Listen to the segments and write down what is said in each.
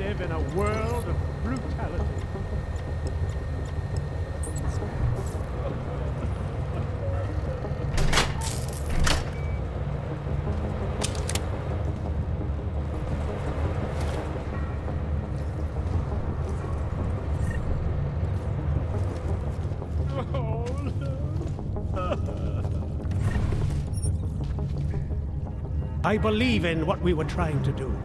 live in a world of brutality. I believe in what we were trying to do.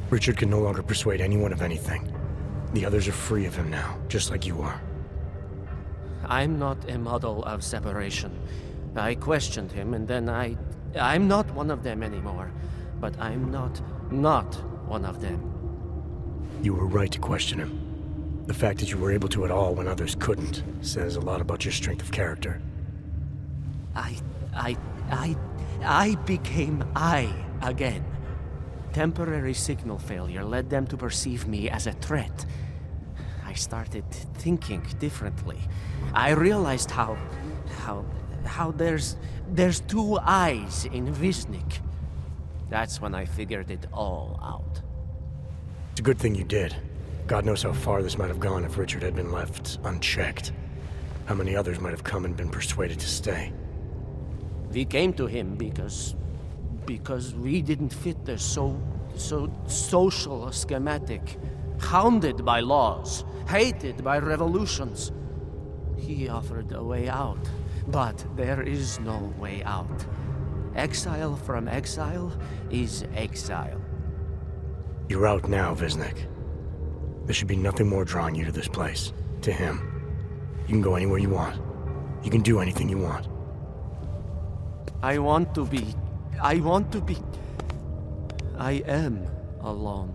Richard can no longer persuade anyone of anything. The others are free of him now, just like you are. I'm not a model of separation. I questioned him, and then I'm not one of them anymore. But I'm not one of them. You were right to question him. The fact that you were able to at all when others couldn't says a lot about your strength of character. I became I again. Temporary signal failure led them to perceive me as a threat. I started thinking differently. I realized how there's two eyes in Viznik. That's when I figured it all out. It's a good thing you did. God knows how far this might have gone if Richard had been left unchecked. How many others might have come and been persuaded to stay. We came to him because we didn't fit the so social schematic. Hounded by laws, hated by revolutions. He offered a way out, but there is no way out. Exile from exile is exile. You're out now, Viznik. There should be nothing more drawing you to this place, to him. You can go anywhere you want. You can do anything you want. I am alone.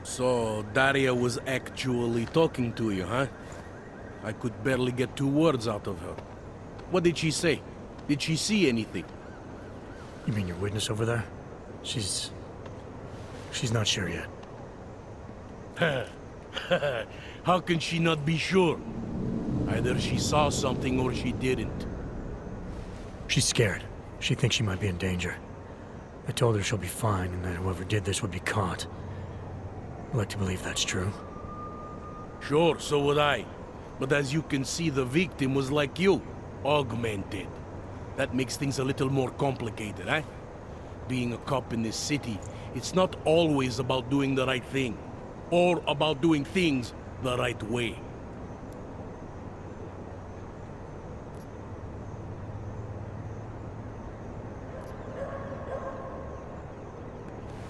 So, Daria was actually talking to you, huh? I could barely get 2 words out of her. What did she say? Did she see anything? You mean your witness over there? She's not sure yet. How can she not be sure? Either she saw something or she didn't. She's scared. She thinks she might be in danger. I told her she'll be fine and that whoever did this would be caught. I'd like to believe that's true. Sure, so would I. But as you can see, the victim was like you, augmented. That makes things a little more complicated, eh? Being a cop in this city, it's not always about doing the right thing, or about doing things the right way.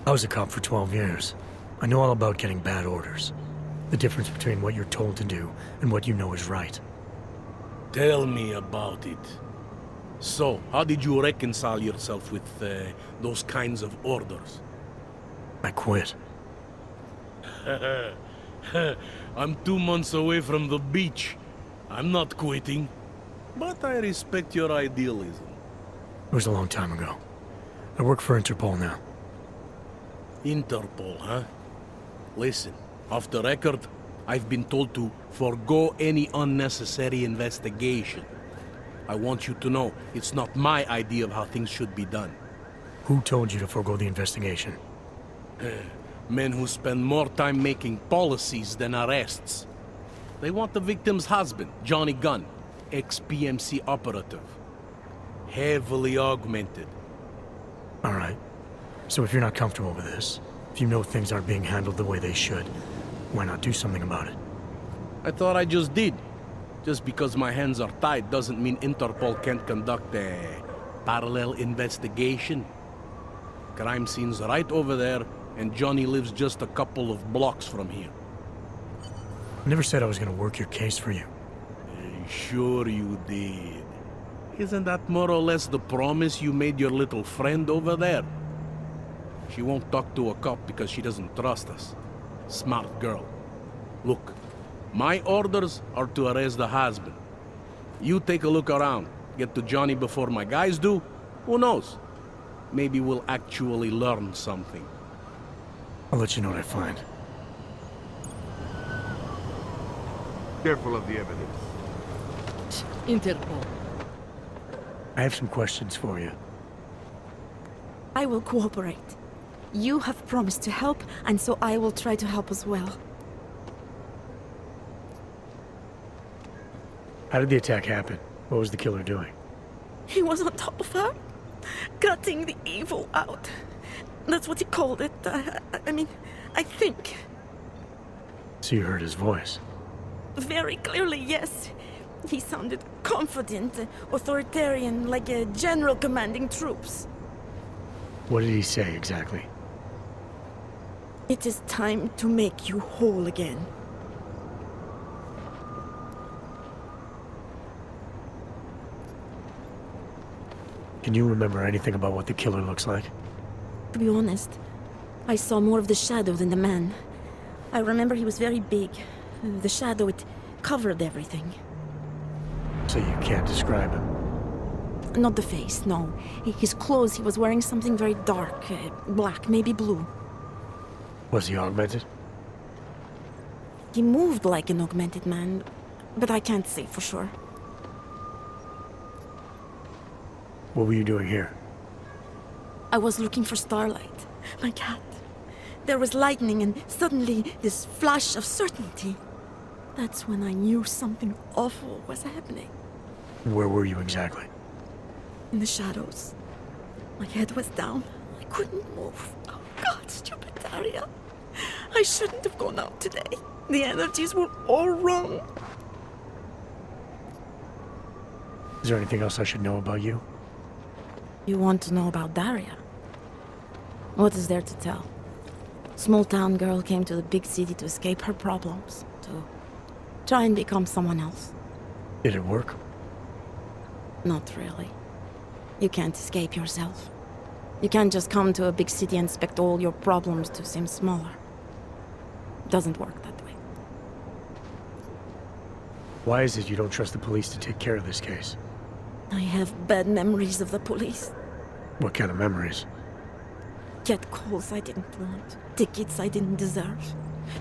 I was a cop for 12 years. I know all about getting bad orders. The difference between what you're told to do and what you know is right. Tell me about it. So, how did you reconcile yourself with those kinds of orders? I quit. I'm 2 months away from the beach. I'm not quitting. But I respect your idealism. It was a long time ago. I work for Interpol now. Interpol, huh? Listen, off the record, I've been told to forgo any unnecessary investigation. I want you to know, it's not my idea of how things should be done. Who told you to forego the investigation? Men who spend more time making policies than arrests. They want the victim's husband, Johnny Gunn, ex-PMC operative. Heavily augmented. All right. So if you're not comfortable with this, if you know things aren't being handled the way they should, why not do something about it? I thought I just did. Just because my hands are tied doesn't mean Interpol can't conduct a parallel investigation. Crime scene's right over there, and Johnny lives just a couple of blocks from here. I never said I was gonna work your case for you. Sure you did. Isn't that more or less the promise you made your little friend over there? She won't talk to a cop because she doesn't trust us. Smart girl. Look, my orders are to arrest the husband. You take a look around. Get to Johnny before my guys do. Who knows? Maybe we'll actually learn something. I'll let you know what I find. Careful of the evidence. Interpol. I have some questions for you. I will cooperate. You have promised to help, and so I will try to help as well. How did the attack happen? What was the killer doing? He was on top of her, cutting the evil out. That's what he called it. I mean, I think. So you heard his voice? Very clearly, yes. He sounded confident, authoritarian, like a general commanding troops. What did he say exactly? It is time to make you whole again. Can you remember anything about what the killer looks like? To be honest, I saw more of the shadow than the man. I remember he was very big. The shadow, it covered everything. So you can't describe him? Not the face, no. His clothes, he was wearing something very dark, black, maybe blue. Was he augmented? He moved like an augmented man, but I can't say for sure. What were you doing here? I was looking for Starlight, my cat. There was lightning and suddenly this flash of certainty. That's when I knew something awful was happening. Where were you exactly? In the shadows. My head was down. I couldn't move. Oh God, stupid Daria. I shouldn't have gone out today. The energies were all wrong. Is there anything else I should know about you? You want to know about Daria? What is there to tell? Small town girl came to the big city to escape her problems, to try and become someone else. Did it work? Not really. You can't escape yourself. You can't just come to a big city and expect all your problems to seem smaller. It doesn't work that way. Why is it you don't trust the police to take care of this case? I have bad memories of the police. What kind of memories? Get calls I didn't want. Tickets I didn't deserve.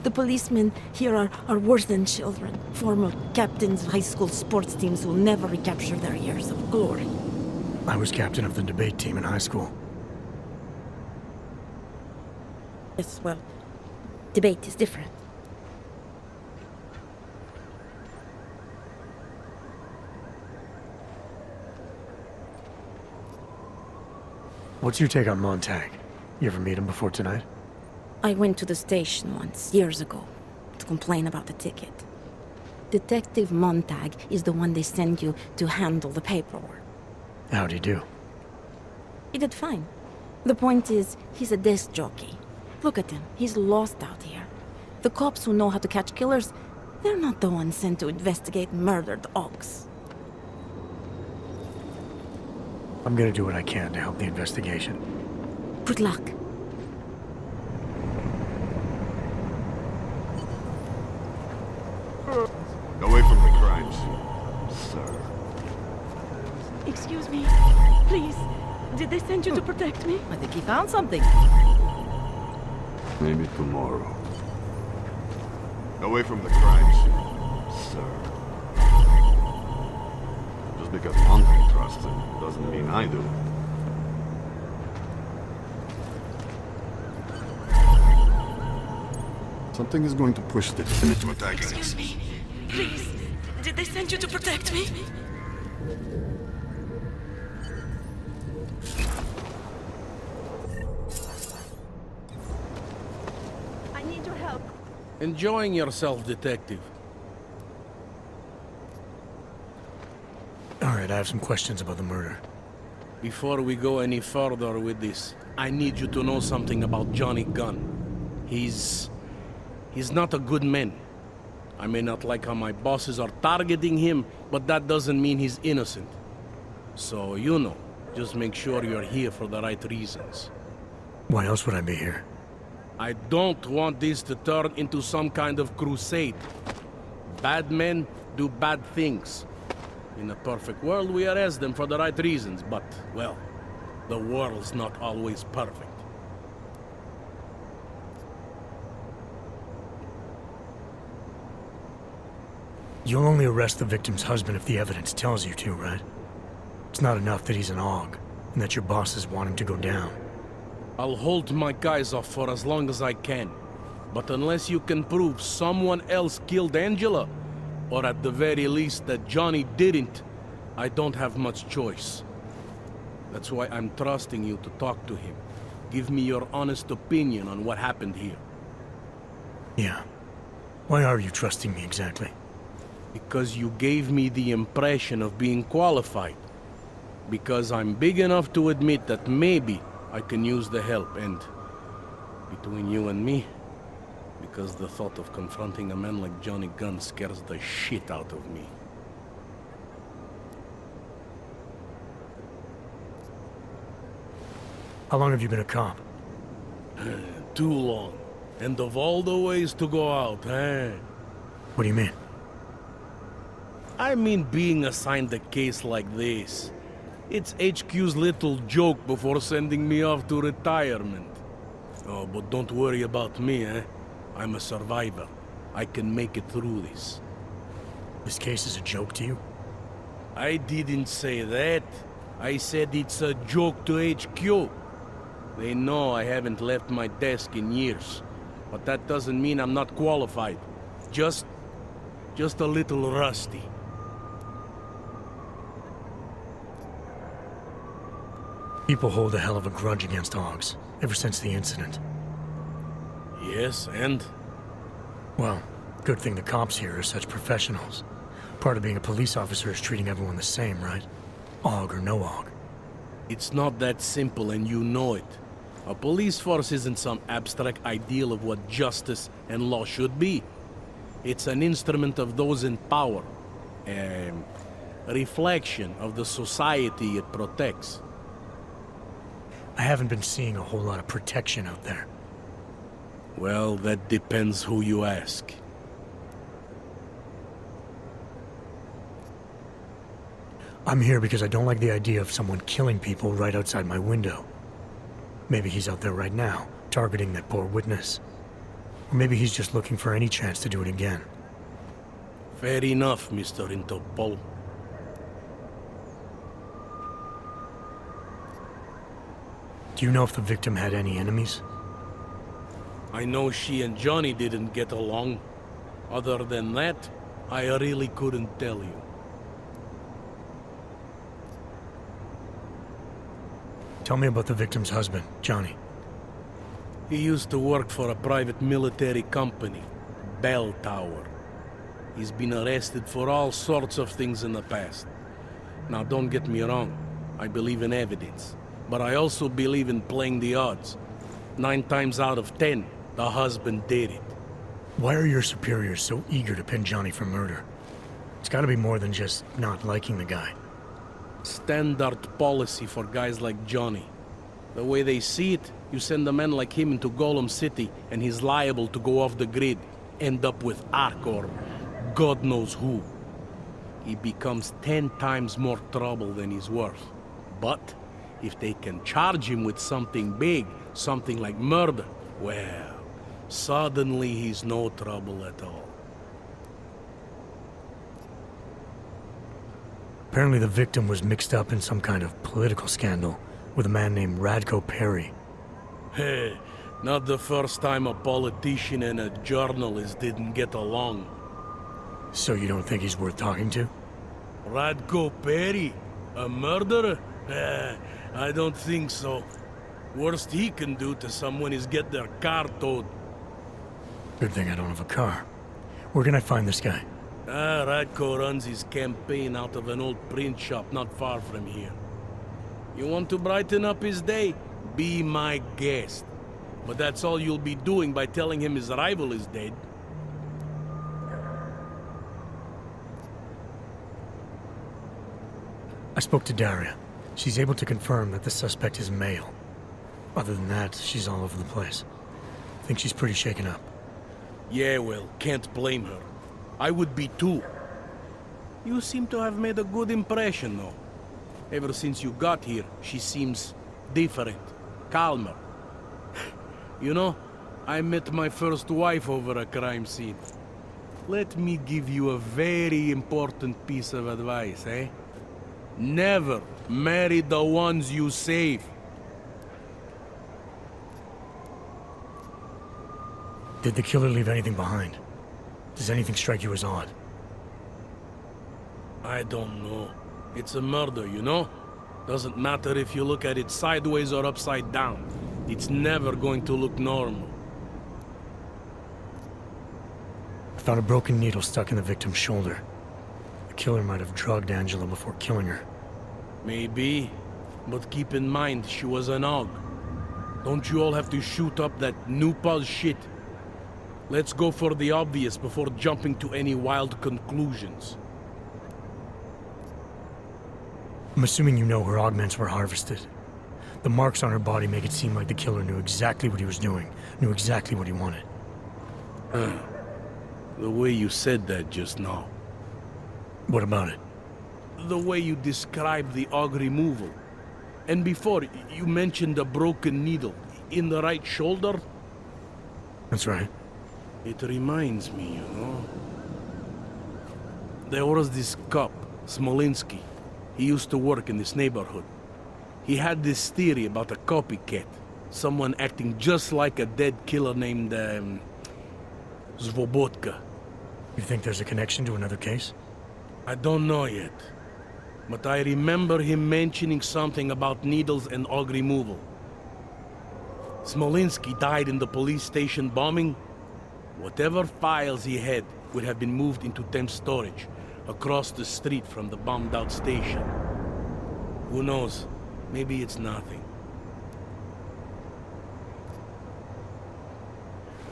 The policemen here are worse than children. Former captains of high school sports teams who never recapture their years of glory. I was captain of the debate team in high school. Yes, well, debate is different. What's your take on Montag? You ever meet him before tonight? I went to the station once, years ago, to complain about the ticket. Detective Montag is the one they send you to handle the paperwork. How'd he do? He did fine. The point is, he's a desk jockey. Look at him, he's lost out here. The cops who know how to catch killers, they're not the ones sent to investigate murdered Augs. I'm gonna do what I can to help the investigation. Good luck. Away from the crime scene, sir. Excuse me, please. Did they send you to protect me? I think he found something. Maybe tomorrow. Away from the crime scene, sir. Just because Montag trusts him doesn't mean I do. Something is going to push the defendant to attack us. Excuse me, please. Did they send you to protect me? Enjoying yourself, detective. Alright, I have some questions about the murder. Before we go any further with this, I need you to know something about Johnny Gunn. He's not a good man. I may not like how my bosses are targeting him, but that doesn't mean he's innocent. So, you know, just make sure you're here for the right reasons. Why else would I be here? I don't want this to turn into some kind of crusade. Bad men do bad things. In a perfect world, we arrest them for the right reasons, but, well, the world's not always perfect. You'll only arrest the victim's husband if the evidence tells you to, right? It's not enough that he's an Aug, and that your bosses want him to go down. I'll hold my guys off for as long as I can. But unless you can prove someone else killed Angela, or at the very least that Johnny didn't, I don't have much choice. That's why I'm trusting you to talk to him. Give me your honest opinion on what happened here. Yeah. Why are you trusting me exactly? Because you gave me the impression of being qualified. Because I'm big enough to admit that maybe I can use the help, and between you and me, because the thought of confronting a man like Johnny Gunn scares the shit out of me. How long have you been a cop? Too long. And of all the ways to go out, eh? What do you mean? I mean being assigned a case like this. It's HQ's little joke before sending me off to retirement. Oh, but don't worry about me, eh? I'm a survivor. I can make it through this. This case is a joke to you? I didn't say that. I said it's a joke to HQ. They know I haven't left my desk in years. But that doesn't mean I'm not qualified. Just a little rusty. People hold a hell of a grudge against Augs, ever since the incident. Yes, and? Well, good thing the cops here are such professionals. Part of being a police officer is treating everyone the same, right? Aug or no Aug. It's not that simple, and you know it. A police force isn't some abstract ideal of what justice and law should be. It's an instrument of those in power. A reflection of the society it protects. I haven't been seeing a whole lot of protection out there. Well, that depends who you ask. I'm here because I don't like the idea of someone killing people right outside my window. Maybe he's out there right now, targeting that poor witness. Or maybe he's just looking for any chance to do it again. Fair enough, Mr. Interpol. Do you know if the victim had any enemies? I know she and Johnny didn't get along. Other than that, I really couldn't tell you. Tell me about the victim's husband, Johnny. He used to work for a private military company, Bell Tower. He's been arrested for all sorts of things in the past. Now, don't get me wrong. I believe in evidence. But I also believe in playing the odds. 9 times out of 10, the husband did it. Why are your superiors so eager to pin Johnny for murder? It's gotta be more than just not liking the guy. Standard policy for guys like Johnny. The way they see it, you send a man like him into Golem City, and he's liable to go off the grid, end up with Ark or God knows who. He becomes 10 times more trouble than he's worth. But if they can charge him with something big, something like murder, well, suddenly he's no trouble at all. Apparently the victim was mixed up in some kind of political scandal with a man named Radko Perry. Hey, not the first time a politician and a journalist didn't get along. So you don't think he's worth talking to? Radko Perry? A murderer? I don't think so. Worst he can do to someone is get their car towed. Good thing I don't have a car. Where can I find this guy? Radko runs his campaign out of an old print shop not far from here. You want to brighten up his day? Be my guest. But that's all you'll be doing by telling him his rival is dead. I spoke to Daria. She's able to confirm that the suspect is male. Other than that, she's all over the place. I think she's pretty shaken up. Yeah, well, can't blame her. I would be too. You seem to have made a good impression, though. Ever since you got here, she seems different, calmer. You know, I met my first wife over a crime scene. Let me give you a very important piece of advice, eh? Never marry the ones you save. Did the killer leave anything behind? Does anything strike you as odd? I don't know. It's a murder, you know? Doesn't matter if you look at it sideways or upside down. It's never going to look normal. I found a broken needle stuck in the victim's shoulder. The killer might have drugged Angela before killing her. Maybe, but keep in mind she was an Aug. Don't you all have to shoot up that new puzz shit? Let's go for the obvious before jumping to any wild conclusions. I'm assuming you know her augments were harvested. The marks on her body make it seem like the killer knew exactly what he was doing, knew exactly what he wanted. The way you said that just now. What about it? The way you described the Aug removal. And before, you mentioned a broken needle in the right shoulder? That's right. It reminds me, you know. There was this cop, Smolinski. He used to work in this neighborhood. He had this theory about a copycat. Someone acting just like a dead killer named, Svobotka. You think there's a connection to another case? I don't know yet. But I remember him mentioning something about needles and Aug removal. Smolinski died in the police station bombing. Whatever files he had would have been moved into temp storage, across the street from the bombed-out station. Who knows? Maybe it's nothing.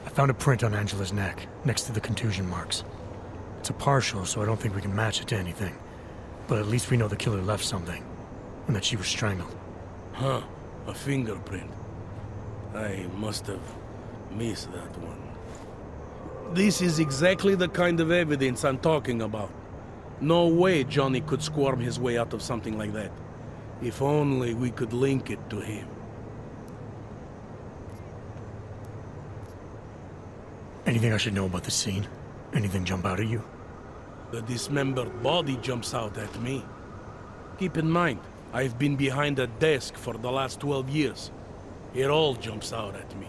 I found a print on Angela's neck, next to the contusion marks. It's a partial, so I don't think we can match it to anything. But at least we know the killer left something, and that she was strangled. Huh, a fingerprint. I must have missed that one. This is exactly the kind of evidence I'm talking about. No way Johnny could squirm his way out of something like that. If only we could link it to him. Anything I should know about the scene? Anything jump out at you? The dismembered body jumps out at me. Keep in mind, I've been behind a desk for the last 12 years. It all jumps out at me.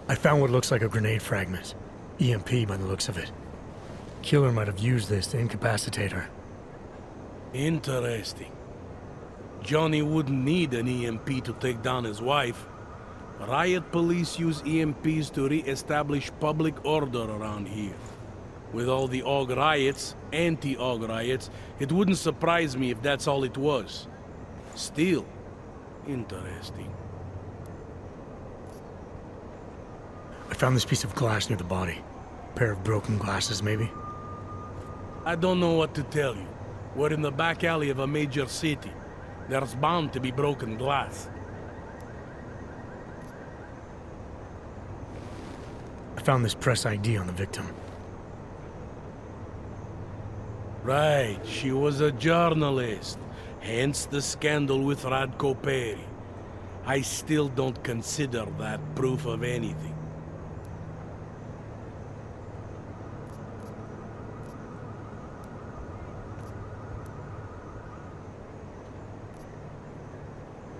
I found what looks like a grenade fragment. EMP by the looks of it. Killer might have used this to incapacitate her. Interesting. Johnny wouldn't need an EMP to take down his wife. Riot police use EMPs to re-establish public order around here. With all the Aug riots, anti-Aug riots, it wouldn't surprise me if that's all it was. Still, interesting. I found this piece of glass near the body. A pair of broken glasses, maybe? I don't know what to tell you. We're in the back alley of a major city. There's bound to be broken glass. I found this press ID on the victim. Right, she was a journalist. Hence the scandal with Radko Perry. I still don't consider that proof of anything.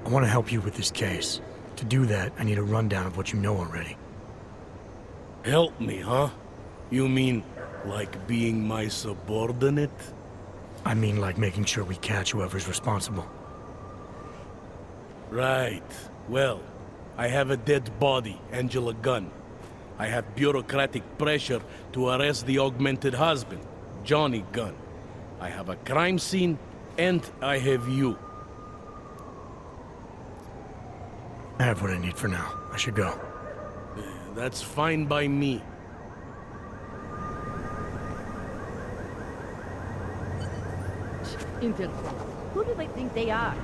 I want to help you with this case. To do that, I need a rundown of what you know already. Help me, huh? You mean, like being my subordinate? I mean like making sure we catch whoever's responsible. Right. Well, I have a dead body, Angela Gunn. I have bureaucratic pressure to arrest the augmented husband, Johnny Gunn. I have a crime scene, and I have you. I have what I need for now. I should go. That's fine by me. Interpol. Who do they think they are?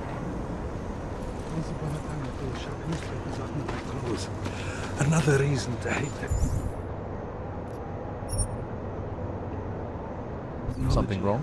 Another reason to hate them. Something wrong?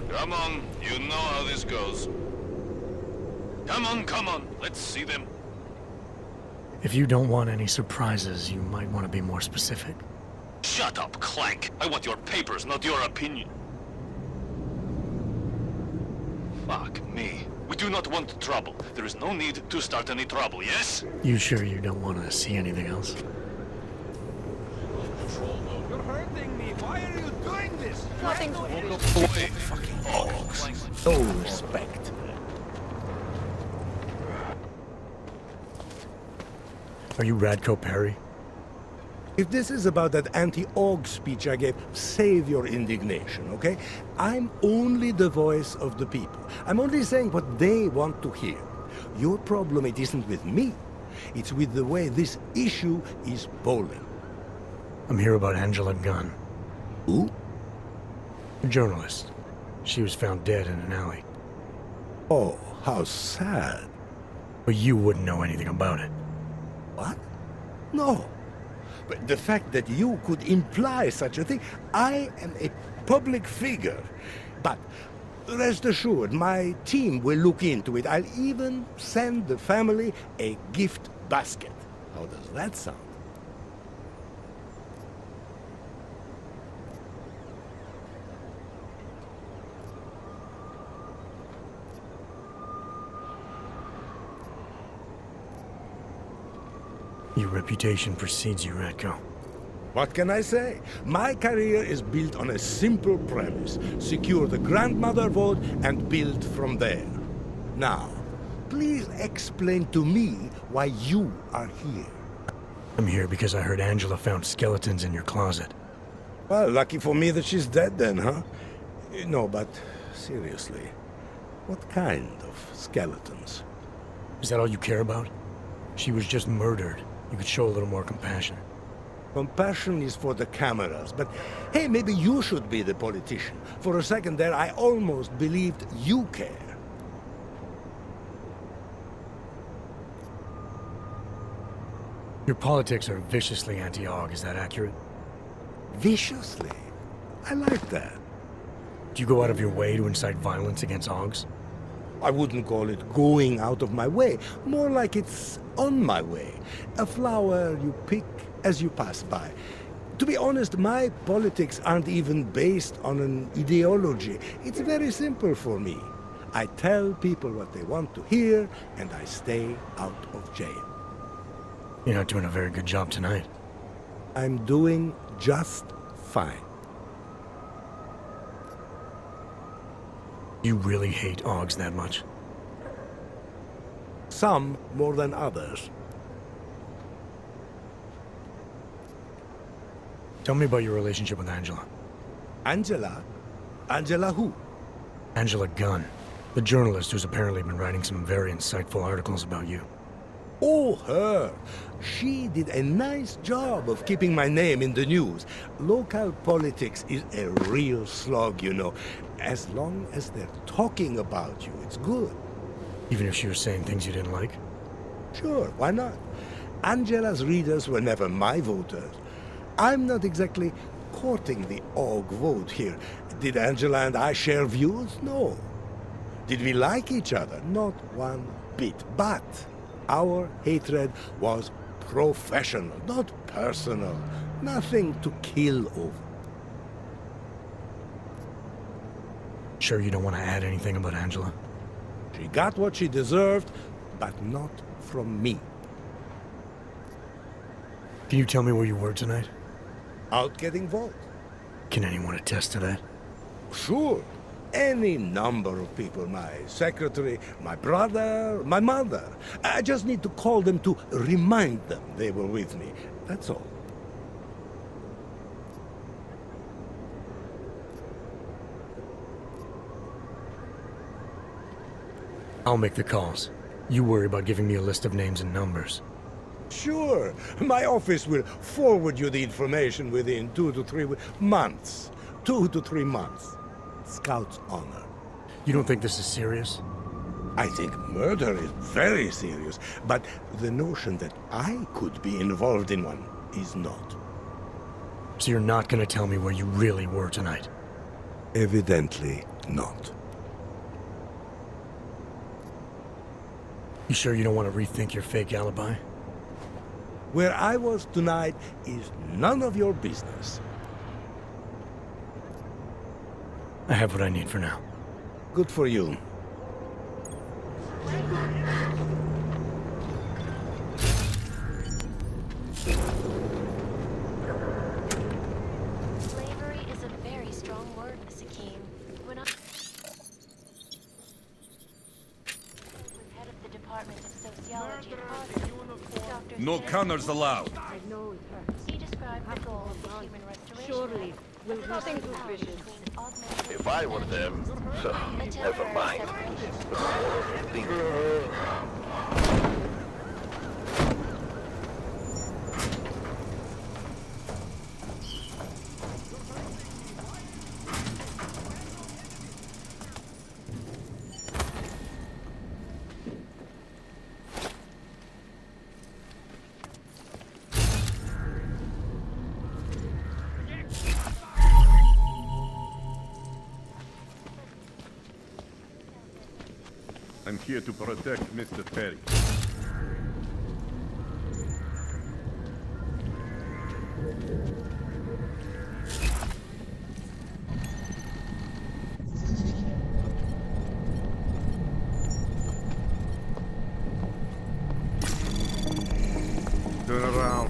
Come on, you know how this goes. Come on, let's see them. If you don't want any surprises, you might want to be more specific. Shut up, Clank. I want your papers, not your opinion. Fuck me. We do not want trouble. There is no need to start any trouble, yes? You sure you don't want to see anything else? You're hurting me. Why are you doing this? Nothing's Away. Fucking dogs. No respect. Are you Radko Perry? If this is about that anti-Aug speech I gave, save your indignation, okay? I'm only the voice of the people. I'm only saying what they want to hear. Your problem, it isn't with me. It's with the way this issue is bowling. I'm here about Angela Gunn, Who? a journalist. She was found dead in an alley. Oh, how sad. But you wouldn't know anything about it. What? No. But the fact that you could imply such a thing, I am a public figure. But rest assured, my team will look into it. I'll even send the family a gift basket. How does that sound? Your reputation precedes you, Radko. What can I say? My career is built on a simple premise. Secure the grandmother vote and build from there. Now, please explain to me why you are here. I'm here because I heard Angela found skeletons in your closet. Well, lucky for me that she's dead then, huh? No, but seriously, what kind of skeletons? Is that all you care about? She was just murdered. You could show a little more compassion. Compassion is for the cameras, but hey, maybe you should be the politician. For a second there, I almost believed you care. Your politics are viciously anti-Aug, is that accurate? Viciously? I like that. Do you go out of your way to incite violence against Augs? I wouldn't call it going out of my way, more like it's on my way. A flower you pick as you pass by. To be honest, my politics aren't even based on an ideology. It's very simple for me. I tell people what they want to hear, and I stay out of jail. You're not doing a very good job tonight. I'm doing just fine. You really hate Augs that much? Some more than others. Tell me about your relationship with Angela. Angela? Angela who? Angela Gunn, the journalist who's apparently been writing some very insightful articles about you. Oh, her. She did a nice job of keeping my name in the news. Local politics is a real slog, you know. As long as they're talking about you, it's good. Even if she was saying things you didn't like? Sure, why not? Angela's readers were never my voters. I'm not exactly courting the Aug vote here. Did Angela and I share views? No. Did we like each other? Not one bit. But our hatred was professional, not personal. Nothing to kill over. Sure you don't want to add anything about Angela? She got what she deserved, but not from me. Can you tell me where you were tonight? Out getting vote. Can anyone attest to that? Sure. Any number of people. My secretary, my brother, my mother. I just need to call them to remind them they were with me. That's all. I'll make the calls. You worry about giving me a list of names and numbers. Sure. My office will forward you the information within 2 to 3 months. 2 to 3 months. Scout's honor. You don't think this is serious? I think murder is very serious, but the notion that I could be involved in one is not. So you're not gonna tell me where you really were tonight? Evidently not. You sure you don't want to rethink your fake alibi? Where I was tonight is none of your business. I have what I need for now. Good for you. Slavery is a very strong word, Miss Akeem. When I was head of the Department of Sociology at Harvard, No counters allowed. I know it hurts. he described the goal of the human restoration. Surely, we'll do Nothing something suspicious. If I were them, never mind. I'm here to protect Mr. Terry. Turn around.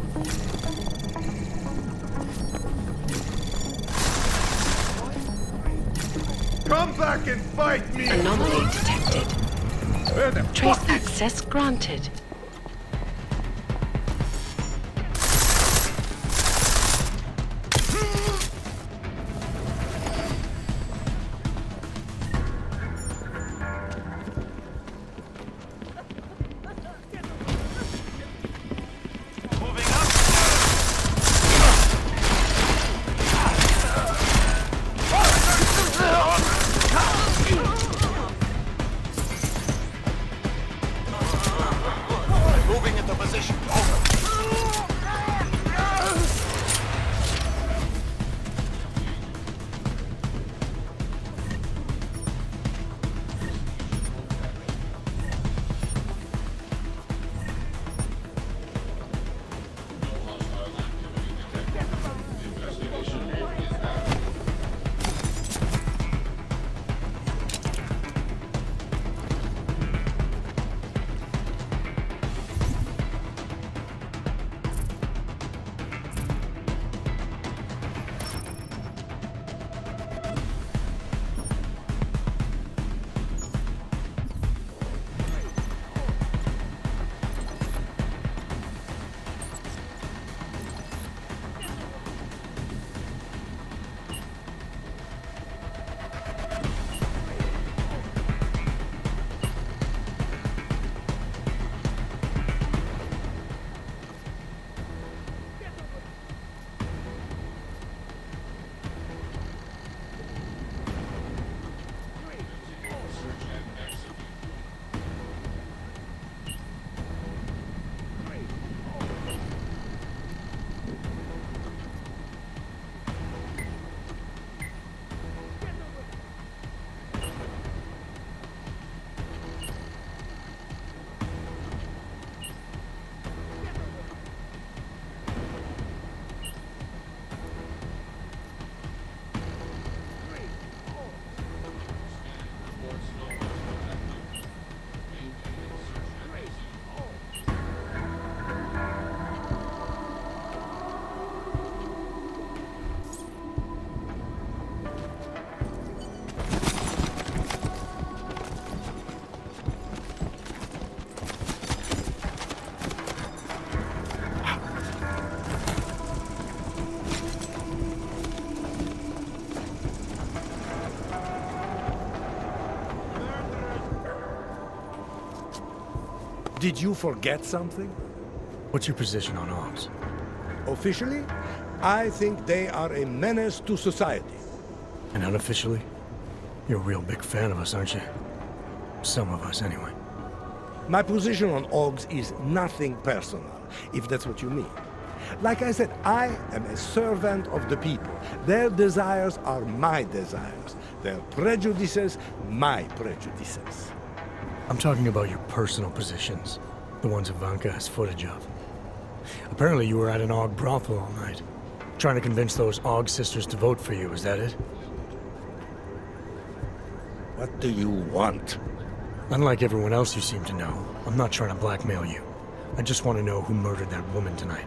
Come back and fight me! Anomaly detected. Where the Trace fuck is... access granted. Did you forget something? What's your position on Augs? Officially, I think they are a menace to society. And unofficially? You're a real big fan of us, aren't you? Some of us, anyway. My position on Augs is nothing personal, if that's what you mean. Like I said, I am a servant of the people. Their desires are my desires. Their prejudices, my prejudices. I'm talking about your personal positions. The ones Ivanka has footage of. Apparently you were at an Aug brothel all night. Trying to convince those Aug sisters to vote for you, is that it? What do you want? Unlike everyone else you seem to know, I'm not trying to blackmail you. I just want to know who murdered that woman tonight.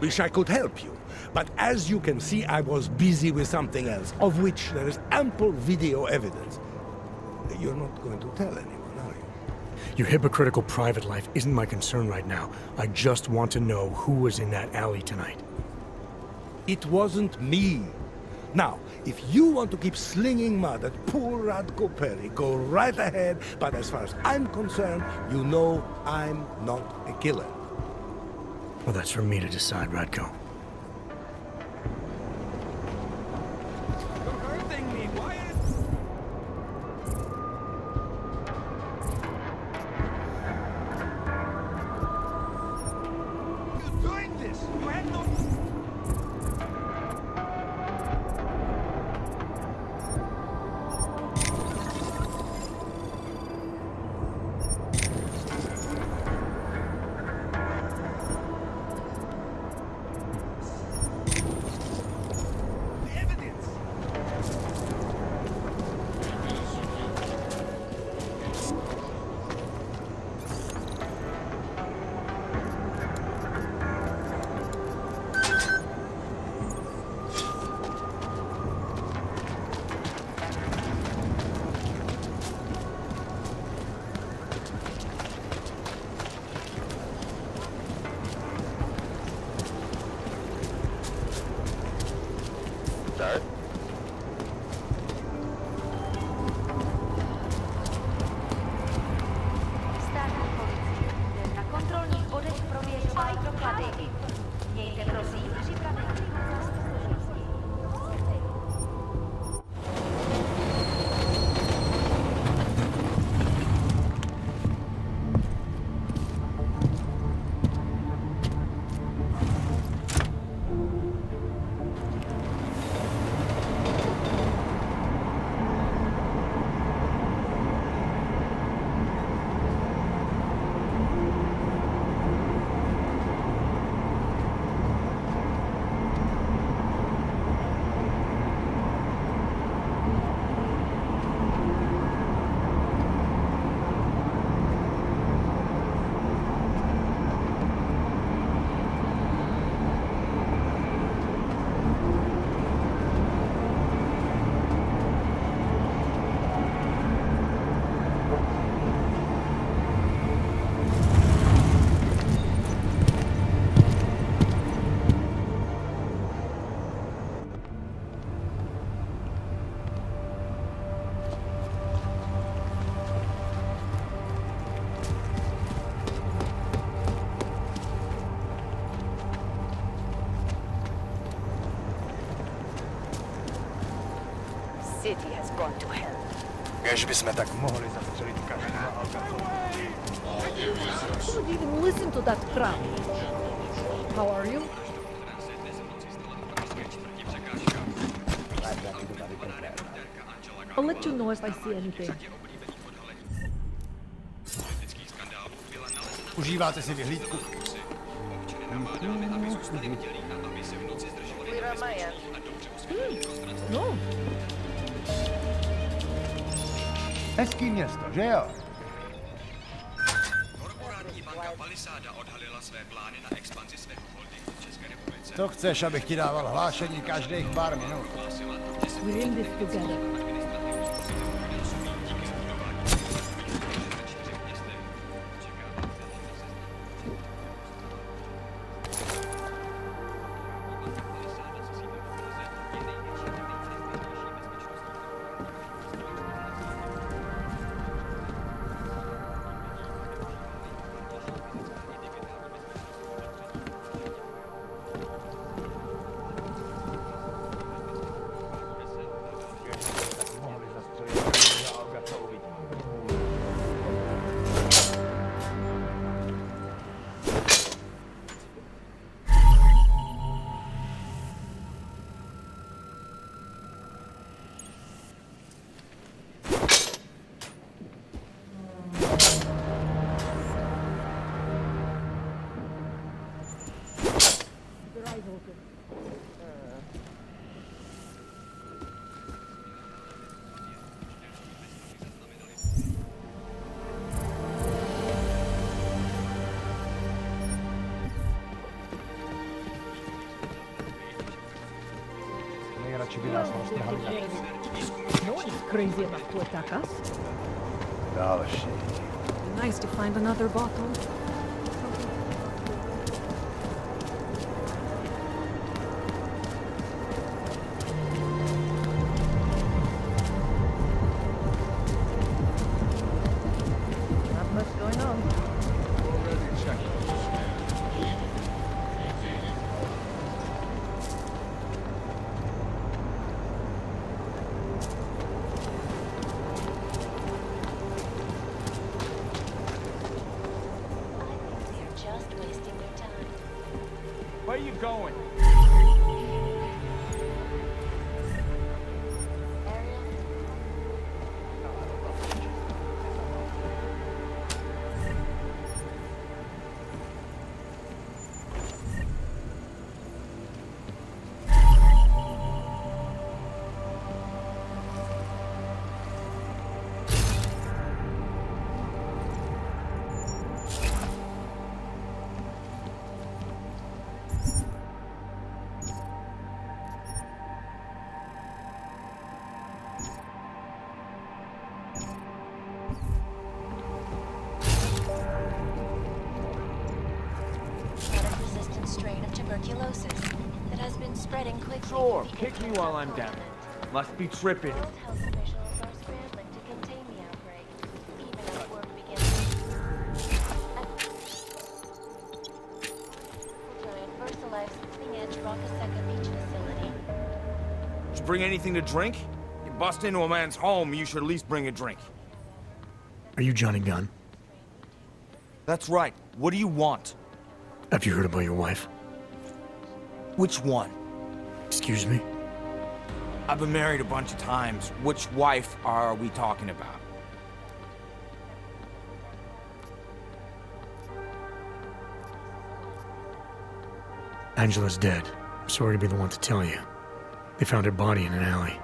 Wish I could help you, but as you can see, I was busy with something else, of which there is ample video evidence. You're not going to tell anyone, are you? Your hypocritical private life isn't my concern right now. I just want to know who was in that alley tonight. It wasn't me. Now, if you want to keep slinging mud at poor Radko Perry, go right ahead, but as far as I'm concerned, you know I'm not a killer. Well, that's for me to decide, Radko. Státní policie bude na kontrolních bodech prověřovat doklady. Mějte prosím připravený zástupnosti. City has gone to hell. Kež bychom tak mohli zastřelit každého Who would even listen to that crap? How are you? I'll let you know if I see anything. Užíváte si vyhlídku? No. Hezký město, že jo? Korporátní banka Palisáda odhalila své plány na expanzi svého holdingu v České republice. Co chceš, abych ti dával hlášení každých pár minut? We're in this together. radši by nás roztrhali na No one's crazy enough to attack us. další. Nice to find another bottle. Not much going on. Where are you going? Strain of tuberculosis that has been spreading quickly. Sure, kick me while I'm down. Must be tripping. World health officials are scrambling to contain the outbreak, even as work begins. Giant VersaLife's cutting-edge Rockasecca Beach facility. Did you bring anything to drink? You bust into a man's home, you should at least bring a drink. Are you Johnny Gunn? That's right. What do you want? Have you heard about your wife? Which one? Excuse me? I've been married a bunch of times. Which wife are we talking about? Angela's dead. I'm sorry to be the one to tell you. They found her body in an alley.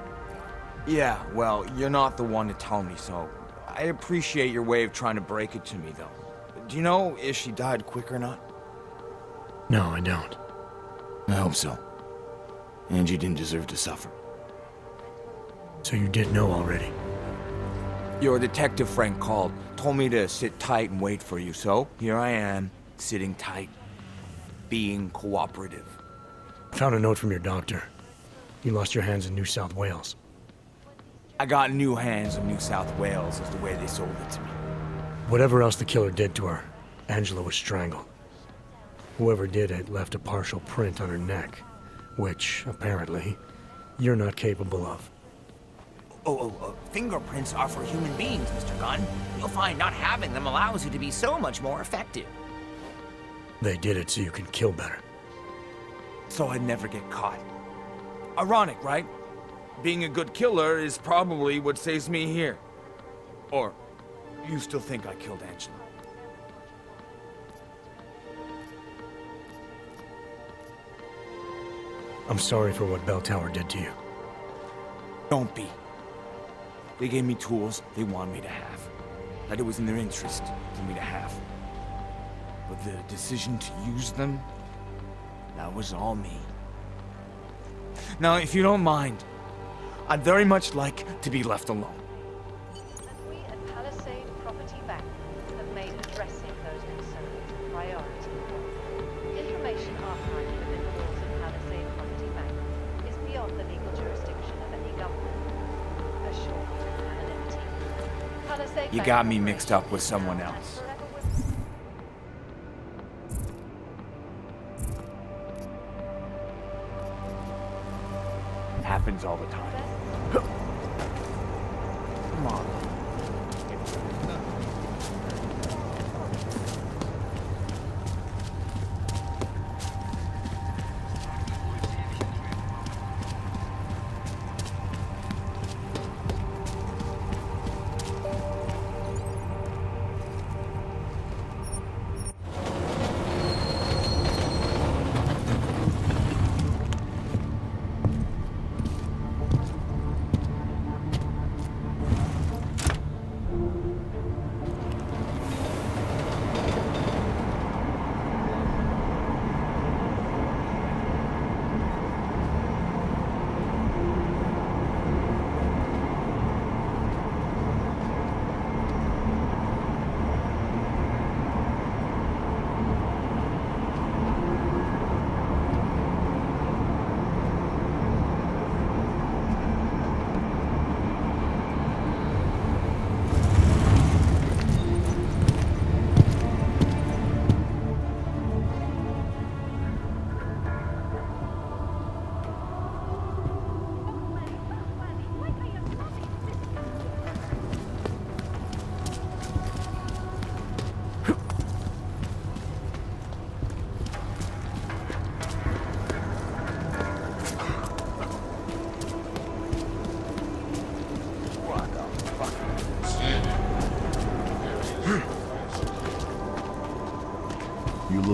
Yeah, well, you're not the one to tell me, so I appreciate your way of trying to break it to me, though. Do you know if she died quick or not? No, I don't. I hope so. Angie didn't deserve to suffer. So you did know already? Your detective friend called, told me to sit tight and wait for you, so here I am, sitting tight, being cooperative. I found a note from your doctor. You lost your hands in New South Wales. I got new hands in New South Wales, is the way they sold it to me. Whatever else the killer did to her, Angela was strangled. Whoever did it left a partial print on her neck, which, apparently, you're not capable of. Fingerprints are for human beings, Mr. Gunn. You'll find not having them allows you to be so much more effective. They did it so you can kill better. So I'd never get caught. Ironic, right? Being a good killer is probably what saves me here. Or, you still think I killed Angela? I'm sorry for what Bell Tower did to you. Don't be. They gave me tools they wanted me to have. That it was in their interest for me to have. But the decision to use them, that was all me. Now, if you don't mind, I'd very much like to be left alone. We at Palisade Property Bank have made addressing those concerns a priority. Information archived within the walls of Palisade Property Bank is beyond the legal jurisdiction of any government. Assured anonymity. Palisade You Bank got me mixed up with someone and else. forever Happens all the time. Come on.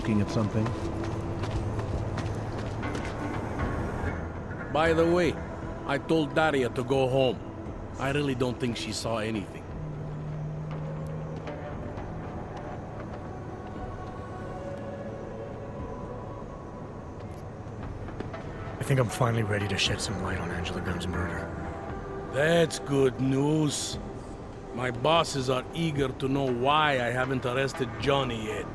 looking at something? By the way, I told Daria to go home. I really don't think she saw anything. I think I'm finally ready to shed some light on Angela Gunn's murder. That's good news. My bosses are eager to know why I haven't arrested Johnny yet.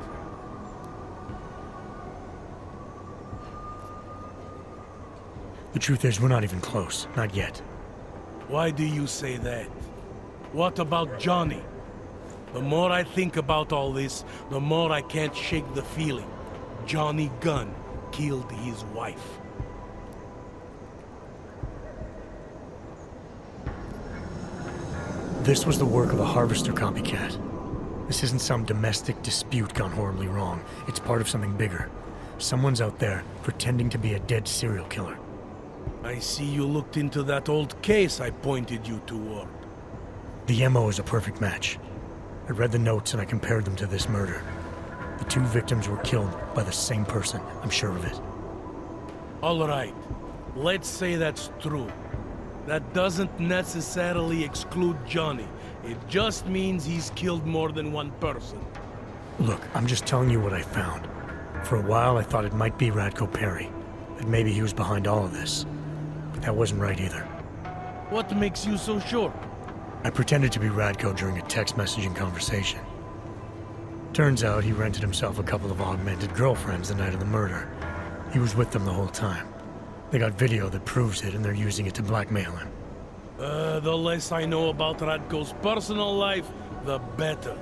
The truth is, we're not even close. Not yet. Why do you say that? What about Johnny? The more I think about all this, the more I can't shake the feeling. Johnny Gunn killed his wife. This was the work of a harvester copycat. This isn't some domestic dispute gone horribly wrong. It's part of something bigger. Someone's out there pretending to be a dead serial killer. I see you looked into that old case I pointed you toward. The MO is a perfect match. I read the notes and I compared them to this murder. The two victims were killed by the same person, I'm sure of it. All right, let's say that's true. That doesn't necessarily exclude Johnny. It just means he's killed more than one person. Look, I'm just telling you what I found. For a while I thought it might be Radko Perry, that maybe he was behind all of this. But that wasn't right either. What makes you so sure? I pretended to be Radko during a text messaging conversation. Turns out he rented himself a couple of augmented girlfriends the night of the murder. He was with them the whole time. They got video that proves it, and they're using it to blackmail him. The less I know about Radko's personal life, the better.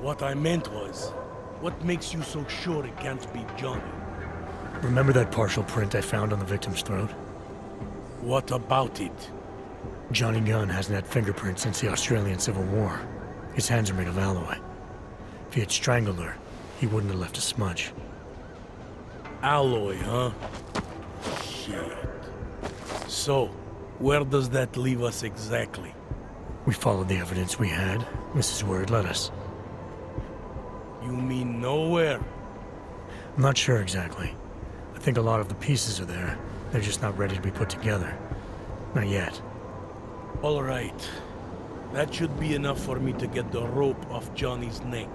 What I meant was, what makes you so sure it can't be Johnny? Remember that partial print I found on the victim's throat? What about it? Johnny Gunn hasn't had fingerprints since the Australian Civil War. His hands are made of alloy. If he had strangled her, he wouldn't have left a smudge. Alloy, huh? Shit. So, where does that leave us exactly? We followed the evidence we had. This is where it led us. You mean nowhere? I'm not sure exactly. I think a lot of the pieces are there. They're just not ready to be put together. Not yet. All right. That should be enough for me to get the rope off Johnny's neck.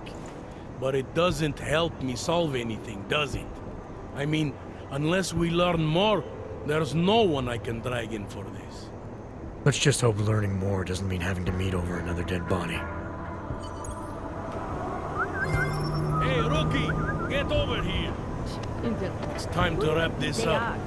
But it doesn't help me solve anything, does it? I mean, unless we learn more, there's no one I can drag in for this. Let's just hope learning more doesn't mean having to meet over another dead body. Hey, rookie! Get over here! It's time to wrap this up.